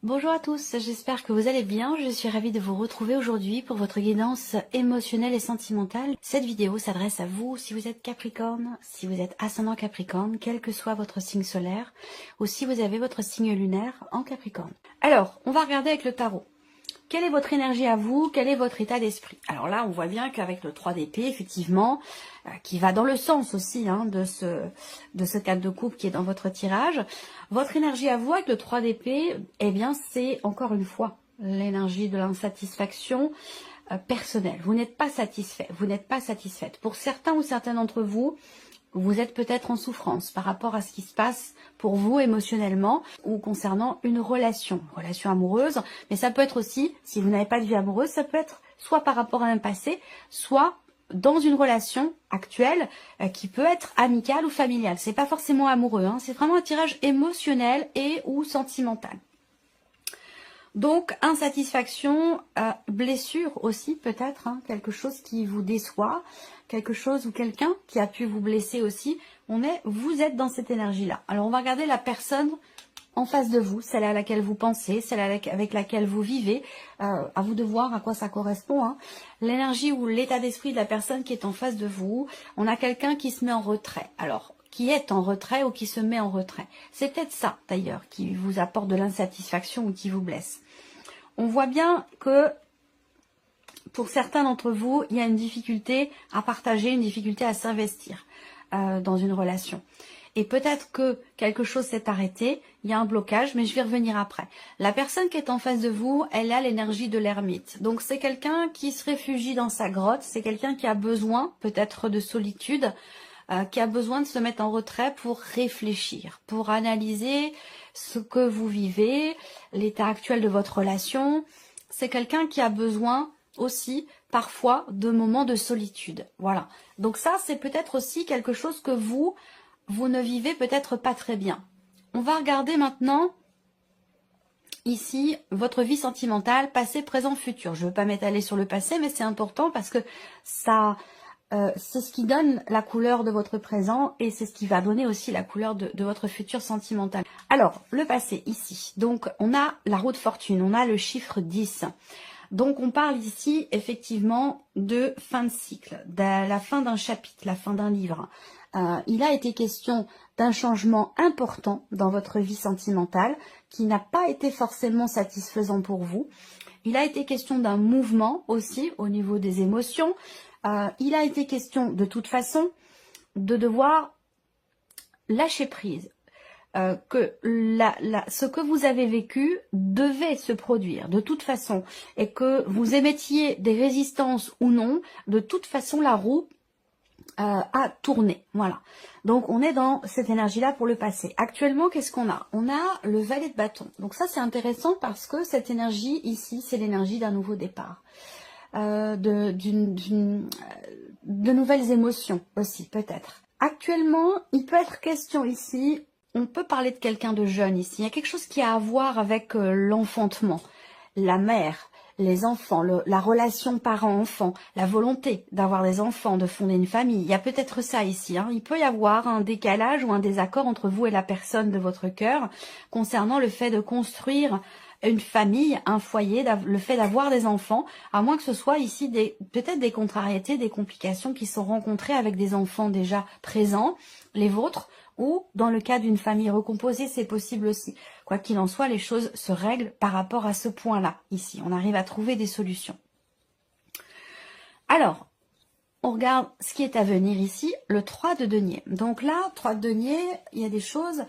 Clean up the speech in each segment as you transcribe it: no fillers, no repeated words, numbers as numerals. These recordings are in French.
Bonjour à tous, j'espère que vous allez bien. Je suis ravie de vous retrouver aujourd'hui pour votre guidance émotionnelle et sentimentale. Cette vidéo s'adresse à vous si vous êtes Capricorne, si vous êtes ascendant Capricorne, quel que soit votre signe solaire, ou si vous avez votre signe lunaire en Capricorne. Alors, on va regarder avec le tarot. Quelle est votre énergie à vous? Quel est votre état d'esprit? Alors là, on voit bien qu'avec le 3 d'épée, effectivement, qui va dans le sens aussi de ce 4 de coupe qui est dans votre tirage, votre énergie à vous avec le 3 d'épée, eh bien, c'est encore une fois l'énergie de l'insatisfaction personnelle. Vous n'êtes pas satisfait, vous n'êtes pas satisfaite. Pour certains ou certaines d'entre vous, vous êtes peut-être en souffrance par rapport à ce qui se passe pour vous émotionnellement ou concernant une relation amoureuse. Mais ça peut être aussi, si vous n'avez pas de vie amoureuse, ça peut être soit par rapport à un passé, soit dans une relation actuelle qui peut être amicale ou familiale. C'est pas forcément amoureux, c'est vraiment un tirage émotionnel et ou sentimental. Donc, insatisfaction, blessure aussi peut-être, quelque chose qui vous déçoit, quelque chose ou quelqu'un qui a pu vous blesser aussi. Vous êtes dans cette énergie-là. Alors, on va regarder la personne en face de vous, celle à laquelle vous pensez, celle avec laquelle vous vivez. À vous de voir à quoi ça correspond. L'énergie ou l'état d'esprit de la personne qui est en face de vous. On a quelqu'un qui se met en retrait. Alors, qui est en retrait ou qui se met en retrait. C'est peut-être ça, d'ailleurs, qui vous apporte de l'insatisfaction ou qui vous blesse. On voit bien que pour certains d'entre vous, il y a une difficulté à partager, une difficulté à s'investir dans une relation. Et peut-être que quelque chose s'est arrêté, il y a un blocage, mais je vais revenir après. La personne qui est en face de vous, elle a l'énergie de l'ermite. Donc c'est quelqu'un qui se réfugie dans sa grotte, c'est quelqu'un qui a besoin peut-être de solitude, qui a besoin de se mettre en retrait pour réfléchir, pour analyser ce que vous vivez, l'état actuel de votre relation. C'est quelqu'un qui a besoin aussi parfois de moments de solitude. Voilà. Donc ça, c'est peut-être aussi quelque chose que vous ne vivez peut-être pas très bien. On va regarder maintenant ici votre vie sentimentale, passé, présent, futur. Je ne veux pas m'étaler sur le passé, mais c'est important parce que ça... c'est ce qui donne la couleur de votre présent et c'est ce qui va donner aussi la couleur de votre futur sentimental. Alors, le passé ici. Donc, on a la roue de fortune, on a le chiffre 10. Donc, on parle ici effectivement de fin de cycle, de la fin d'un chapitre, la fin d'un livre. Il a été question d'un changement important dans votre vie sentimentale qui n'a pas été forcément satisfaisant pour vous. Il a été question d'un mouvement aussi au niveau des émotions. Il a été question de toute façon de devoir lâcher prise, que ce que vous avez vécu devait se produire de toute façon et que vous émettiez des résistances ou non, de toute façon la roue a tourné. Voilà. Donc on est dans cette énergie-là pour le passé. Actuellement, qu'est-ce qu'on a? On a le valet de bâton. Donc ça c'est intéressant parce que cette énergie ici, c'est l'énergie d'un nouveau départ. De nouvelles émotions aussi peut-être. Actuellement, il peut être question ici, on peut parler de quelqu'un de jeune ici. Il y a quelque chose qui a à voir avec l'enfantement, la mère, les enfants, la relation parent-enfant, la volonté d'avoir des enfants, de fonder une famille. Il y a peut-être ça ici. Il peut y avoir un décalage ou un désaccord entre vous et la personne de votre cœur concernant le fait de construire une famille, un foyer, le fait d'avoir des enfants, à moins que ce soit ici peut-être des contrariétés, des complications qui sont rencontrées avec des enfants déjà présents, les vôtres, ou dans le cas d'une famille recomposée, c'est possible aussi. Quoi qu'il en soit, les choses se règlent par rapport à ce point-là, ici. On arrive à trouver des solutions. Alors, on regarde ce qui est à venir ici, le 3 de denier. Donc là, 3 de denier, il y a des choses...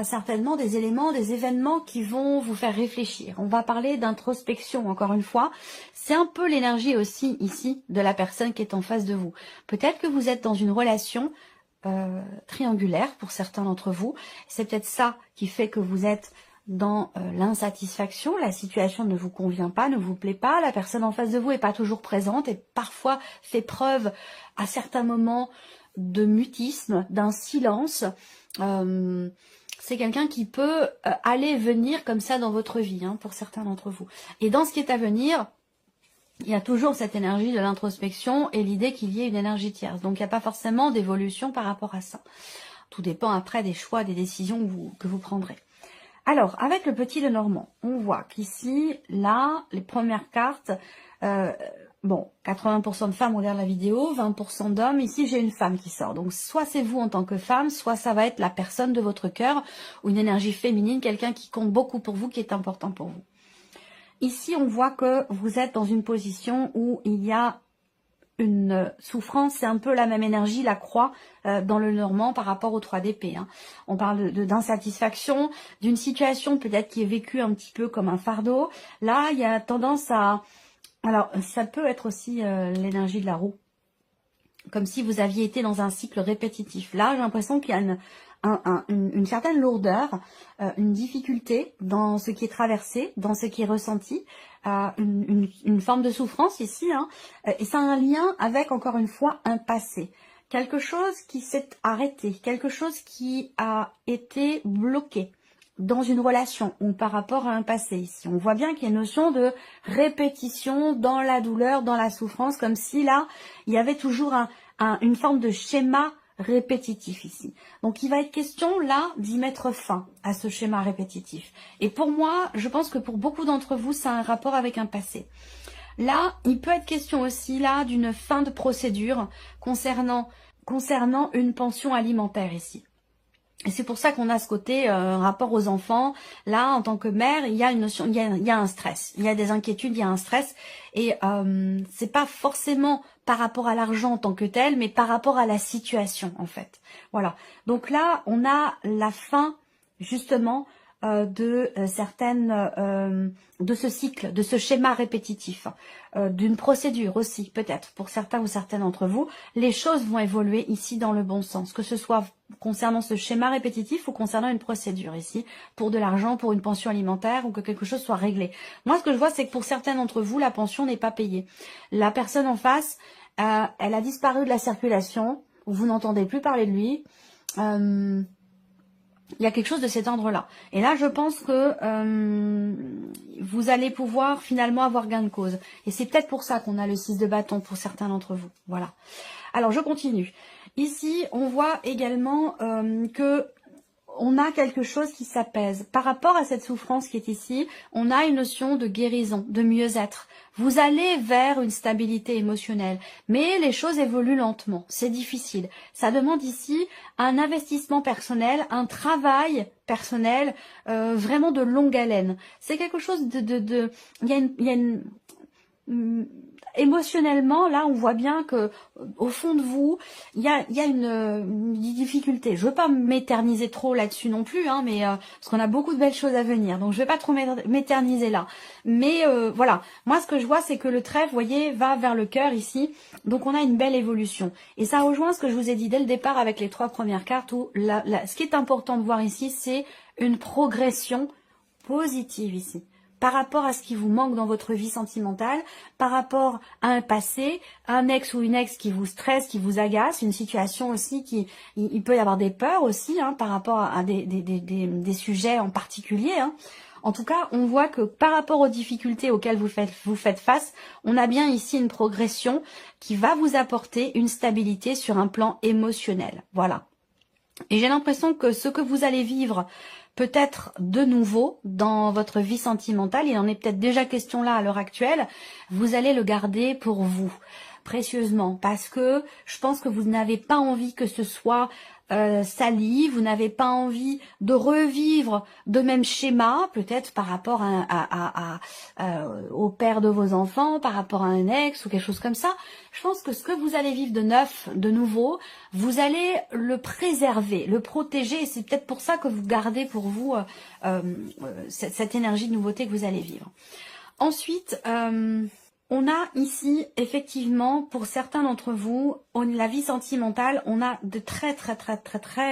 certainement des éléments, des événements qui vont vous faire réfléchir. On va parler d'introspection, encore une fois. C'est un peu l'énergie aussi, ici, de la personne qui est en face de vous. Peut-être que vous êtes dans une relation triangulaire, pour certains d'entre vous. C'est peut-être ça qui fait que vous êtes dans l'insatisfaction. La situation ne vous convient pas, ne vous plaît pas. La personne en face de vous n'est pas toujours présente et parfois fait preuve, à certains moments, de mutisme, d'un silence. C'est quelqu'un qui peut aller et venir comme ça dans votre vie, pour certains d'entre vous. Et dans ce qui est à venir, il y a toujours cette énergie de l'introspection et l'idée qu'il y ait une énergie tierce. Donc il n'y a pas forcément d'évolution par rapport à ça. Tout dépend après des choix, des décisions que vous prendrez. Alors, avec le petit Lenormand, on voit qu'ici, là, les premières cartes, bon, 80% de femmes regardent la vidéo, 20% d'hommes. Ici, j'ai une femme qui sort. Donc, soit c'est vous en tant que femme, soit ça va être la personne de votre cœur, ou une énergie féminine, quelqu'un qui compte beaucoup pour vous, qui est important pour vous. Ici, on voit que vous êtes dans une position où il y a une souffrance, c'est un peu la même énergie, la croix dans le Normand par rapport au 3 d'épée. Hein. On parle d'insatisfaction, d'une situation peut-être qui est vécue un petit peu comme un fardeau. Là, il y a tendance à... Alors, ça peut être aussi l'énergie de la roue, comme si vous aviez été dans un cycle répétitif. Là, j'ai l'impression qu'il y a une certaine lourdeur, une difficulté dans ce qui est traversé, dans ce qui est ressenti, une forme de souffrance ici, hein, et ça a un lien avec, encore une fois, un passé. Quelque chose qui s'est arrêté, quelque chose qui a été bloqué dans une relation ou par rapport à un passé ici. On voit bien qu'il y a une notion de répétition dans la douleur, dans la souffrance, comme si là, il y avait toujours une forme de schéma répétitif ici. Donc il va être question là d'y mettre fin à ce schéma répétitif. Et pour moi, je pense que pour beaucoup d'entre vous, ça a un rapport avec un passé. Là, il peut être question aussi là d'une fin de procédure concernant une pension alimentaire ici. Et c'est pour ça qu'on a ce côté rapport aux enfants. Là, en tant que mère, il y a une notion, il y a un stress, il y a des inquiétudes, il y a un stress. Et c'est pas forcément par rapport à l'argent en tant que tel, mais par rapport à la situation en fait. Voilà. Donc là, on a la fin justement de ce cycle, de ce schéma répétitif, d'une procédure aussi peut-être pour certains ou certaines d'entre vous. Les choses vont évoluer ici dans le bon sens, que ce soit concernant ce schéma répétitif ou concernant une procédure ici, pour de l'argent, pour une pension alimentaire ou que quelque chose soit réglé. Moi, ce que je vois, c'est que pour certains d'entre vous, la pension n'est pas payée. La personne en face, elle a disparu de la circulation, vous n'entendez plus parler de lui. Il y a quelque chose de cet ordre-là. Et là, je pense que vous allez pouvoir finalement avoir gain de cause. Et c'est peut-être pour ça qu'on a le 6 de bâton pour certains d'entre vous. Voilà. Alors, je continue. Ici, on voit également que on a quelque chose qui s'apaise. Par rapport à cette souffrance qui est ici, on a une notion de guérison, de mieux-être. Vous allez vers une stabilité émotionnelle, mais les choses évoluent lentement, c'est difficile. Ça demande ici un investissement personnel, un travail personnel, vraiment de longue haleine. C'est quelque chose émotionnellement, là, on voit bien que au fond de vous, il y a une difficulté. Je veux pas m'éterniser trop là-dessus non plus, hein, mais parce qu'on a beaucoup de belles choses à venir, donc je vais pas trop m'éterniser là. Mais voilà, moi ce que je vois, c'est que le trèfle, vous voyez, va vers le cœur ici, donc on a une belle évolution. Et ça rejoint ce que je vous ai dit dès le départ avec les 3 premières cartes, où ce qui est important de voir ici, c'est une progression positive ici, par rapport à ce qui vous manque dans votre vie sentimentale, par rapport à un passé, un ex ou une ex qui vous stresse, qui vous agace, une situation aussi qui... Il peut y avoir des peurs aussi, hein, par rapport à des sujets en particulier. Hein. En tout cas, on voit que par rapport aux difficultés auxquelles vous faites face, on a bien ici une progression qui va vous apporter une stabilité sur un plan émotionnel. Voilà. Et j'ai l'impression que ce que vous allez vivre peut-être de nouveau dans votre vie sentimentale, il en est peut-être déjà question là à l'heure actuelle, vous allez le garder pour vous, précieusement, parce que je pense que vous n'avez pas envie que ce soit sali, vous n'avez pas envie de revivre de même schéma, peut-être par rapport au père de vos enfants, par rapport à un ex ou quelque chose comme ça. Je pense que ce que vous allez vivre de neuf, de nouveau, vous allez le préserver, le protéger, et c'est peut-être pour ça que vous gardez pour vous cette énergie de nouveauté que vous allez vivre. Ensuite, on a ici, effectivement, pour certains d'entre vous, la vie sentimentale, on a de très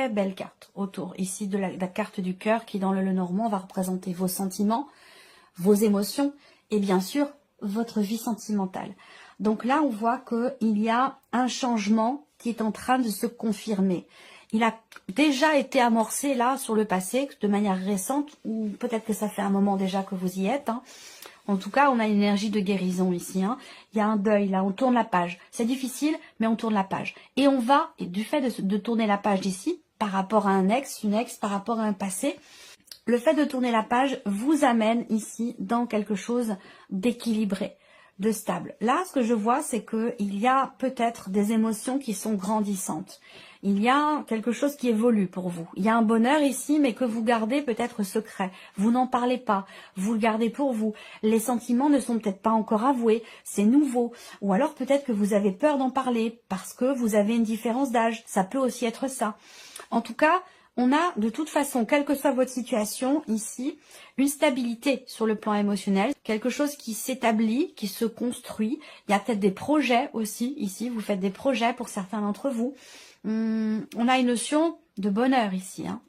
belles cartes autour. Ici, de la carte du cœur qui, dans le Lenormand, va représenter vos sentiments, vos émotions et bien sûr, votre vie sentimentale. Donc là, on voit qu'il y a un changement qui est en train de se confirmer. Il a déjà été amorcé là, sur le passé, de manière récente, ou peut-être que ça fait un moment déjà que vous y êtes, hein. En tout cas, on a une énergie de guérison ici. Hein. Il y a un deuil, là, on tourne la page. C'est difficile, mais on tourne la page. Et on va, et du fait de tourner la page d'ici, par rapport à un ex, une ex, par rapport à un passé, Le fait de tourner la page vous amène ici dans quelque chose d'équilibré, de stable. Là, ce que je vois, c'est qu'il y a peut-être des émotions qui sont grandissantes. Il y a quelque chose qui évolue pour vous. Il y a un bonheur ici, mais que vous gardez peut-être secret. Vous n'en parlez pas, vous le gardez pour vous. Les sentiments ne sont peut-être pas encore avoués, c'est nouveau. Ou alors peut-être que vous avez peur d'en parler parce que vous avez une différence d'âge. Ça peut aussi être ça. En tout cas, on a de toute façon, quelle que soit votre situation ici, une stabilité sur le plan émotionnel, quelque chose qui s'établit, qui se construit. Il y a peut-être des projets aussi ici, vous faites des projets pour certains d'entre vous. On a une notion de bonheur ici. Hein.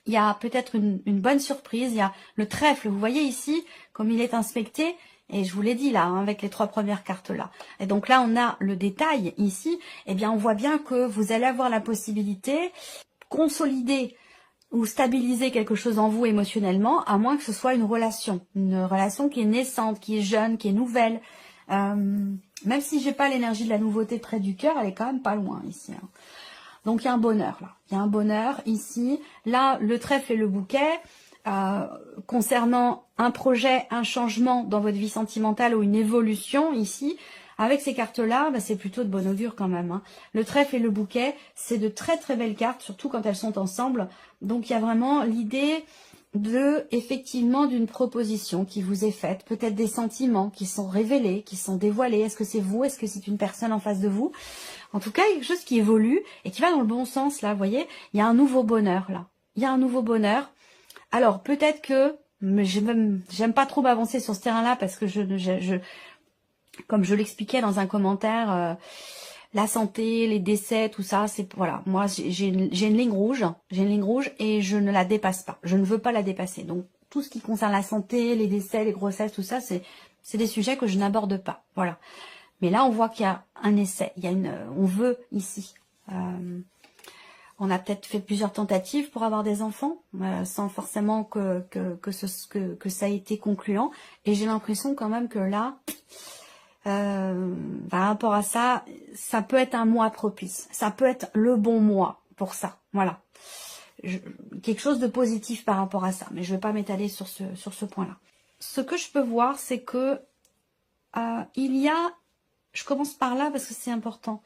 Il y a peut-être une bonne surprise, il y a le trèfle, vous voyez ici, comme il est inspecté, et je vous l'ai dit là, hein, avec les 3 premières cartes là. Et donc là, on a le détail ici, eh bien on voit bien que vous allez avoir la possibilité consolider ou stabiliser quelque chose en vous émotionnellement, à moins que ce soit une relation qui est naissante, qui est jeune, qui est nouvelle. Même si j'ai pas l'énergie de la nouveauté près du cœur, elle est quand même pas loin ici. Hein. Donc il y a un bonheur là, il y a un bonheur ici. Là, le trèfle et le bouquet, concernant un projet, un changement dans votre vie sentimentale ou une évolution ici, avec ces cartes-là, c'est plutôt de bon augure quand même. Hein. Le trèfle et le bouquet, c'est de très très belles cartes, surtout quand elles sont ensemble. Donc il y a vraiment l'idée effectivement d'une proposition qui vous est faite, peut-être des sentiments qui sont révélés, qui sont dévoilés. Est-ce que c'est vous? Est-ce que c'est une personne en face de vous? En tout cas, il y a quelque chose qui évolue et qui va dans le bon sens là, vous voyez. Il y a un nouveau bonheur là. Il y a un nouveau bonheur. Alors peut-être que, j'aime pas trop m'avancer sur ce terrain-là parce que comme je l'expliquais dans un commentaire, la santé, les décès, tout ça, c'est voilà. Moi, j'ai une ligne rouge, et je ne la dépasse pas. Je ne veux pas la dépasser. Donc tout ce qui concerne la santé, les décès, les grossesses, tout ça, c'est des sujets que je n'aborde pas. Voilà. Mais là, on voit qu'il y a un essai. On veut ici. On a peut-être fait plusieurs tentatives pour avoir des enfants, sans forcément que ça ait été concluant. Et j'ai l'impression quand même que là, par rapport à ça, ça peut être un mois propice. Ça peut être le bon mois pour ça. Voilà. Quelque chose de positif par rapport à ça. Mais je ne vais pas m'étaler sur ce point-là. Ce que je peux voir, c'est que il y a... Je commence par là parce que c'est important.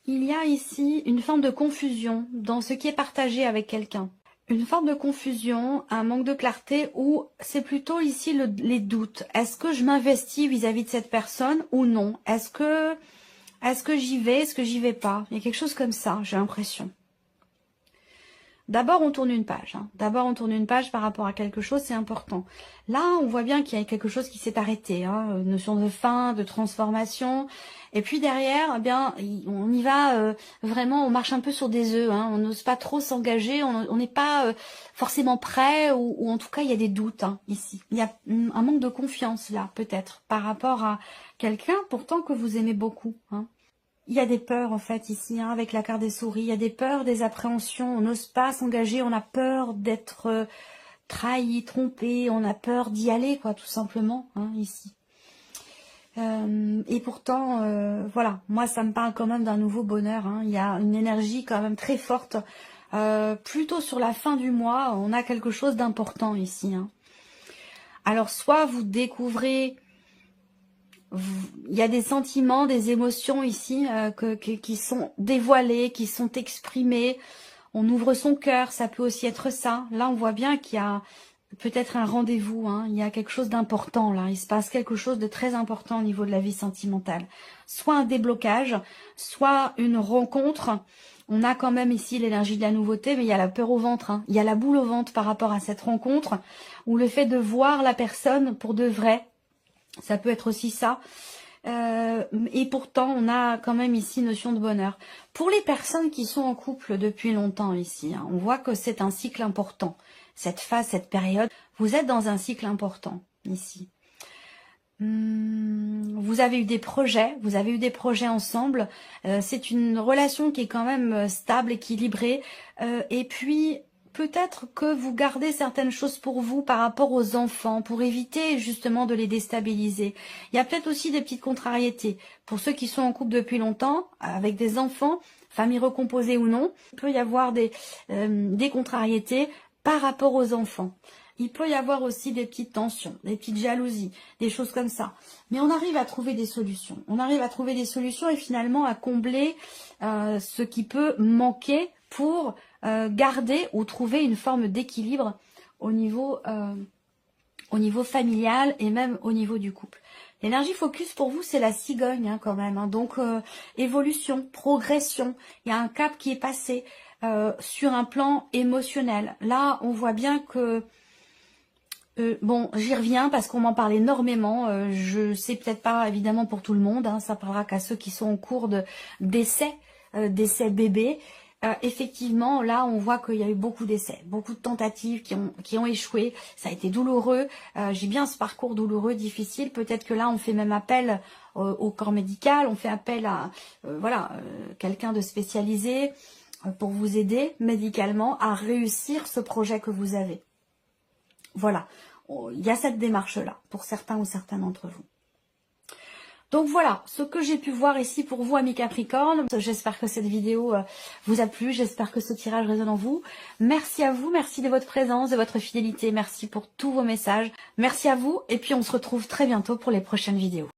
Il y a ici une forme de confusion dans ce qui est partagé avec quelqu'un. Une forme de confusion, un manque de clarté où c'est plutôt ici les doutes. Est-ce que je m'investis vis-à-vis de cette personne ou non? Est-ce que j'y vais? Est-ce que j'y vais pas? Il y a quelque chose comme ça, j'ai l'impression. D'abord, on tourne une page. Hein. D'abord, on tourne une page par rapport à quelque chose, c'est important. Là, on voit bien qu'il y a quelque chose qui s'est arrêté. Hein. Une notion de fin, de transformation. Et puis derrière, eh bien, on y va vraiment, on marche un peu sur des œufs. Hein. On n'ose pas trop s'engager, on n'est pas forcément prêt, ou en tout cas, il y a des doutes hein, ici. Il y a un manque de confiance là, peut-être, par rapport à quelqu'un pourtant que vous aimez beaucoup. Hein. Il y a des peurs en fait ici, hein, avec la carte des souris, il y a des peurs, des appréhensions, on n'ose pas s'engager, on a peur d'être trahi, trompé, on a peur d'y aller quoi, tout simplement, hein, ici. Et pourtant, voilà, moi ça me parle quand même d'un nouveau bonheur, hein. Il y a une énergie quand même très forte, plutôt sur la fin du mois, on a quelque chose d'important ici. Hein. Alors soit vous découvrez... Il y a des sentiments, des émotions ici qui sont dévoilées, qui sont exprimées. On ouvre son cœur, ça peut aussi être ça. Là, on voit bien qu'il y a peut-être un rendez-vous. Hein. Il y a quelque chose d'important là. Il se passe quelque chose de très important au niveau de la vie sentimentale. Soit un déblocage, soit une rencontre. On a quand même ici l'énergie de la nouveauté, mais il y a la peur au ventre. Hein. Il y a la boule au ventre par rapport à cette rencontre, ou le fait de voir la personne pour de vrai. Ça peut être aussi ça. Et pourtant, on a quand même ici notion de bonheur. Pour les personnes qui sont en couple depuis longtemps ici, hein, on voit que c'est un cycle important. Cette phase, cette période, vous êtes dans un cycle important ici. Vous avez eu des projets, ensemble. C'est une relation qui est quand même stable, équilibrée. Et puis... peut-être que vous gardez certaines choses pour vous par rapport aux enfants, pour éviter justement de les déstabiliser. Il y a peut-être aussi des petites contrariétés. Pour ceux qui sont en couple depuis longtemps, avec des enfants, famille recomposée ou non, il peut y avoir des contrariétés par rapport aux enfants. Il peut y avoir aussi des petites tensions, des petites jalousies, des choses comme ça. Mais on arrive à trouver des solutions. On arrive à trouver des solutions et finalement à combler ce qui peut manquer pour garder ou trouver une forme d'équilibre au niveau familial et même au niveau du couple. L'énergie focus pour vous, c'est la cigogne hein, quand même. Hein. Donc, évolution, progression. Il y a un cap qui est passé sur un plan émotionnel. Là, on voit bien que... bon, j'y reviens parce qu'on m'en parle énormément. Je sais peut-être pas évidemment pour tout le monde. Hein, ça parlera qu'à ceux qui sont en cours d'essai bébé. Effectivement, là, on voit qu'il y a eu beaucoup d'essais, beaucoup de tentatives qui ont échoué. Ça a été douloureux. J'ai bien ce parcours douloureux, difficile. Peut-être que là, on fait même appel au corps médical. On fait appel à quelqu'un de spécialisé pour vous aider médicalement à réussir ce projet que vous avez. Voilà, il y a cette démarche-là pour certains ou certaines d'entre vous. Donc voilà, ce que j'ai pu voir ici pour vous, amis Capricorne. J'espère que cette vidéo vous a plu, j'espère que ce tirage résonne en vous. Merci à vous, merci de votre présence, de votre fidélité, merci pour tous vos messages. Merci à vous et puis on se retrouve très bientôt pour les prochaines vidéos.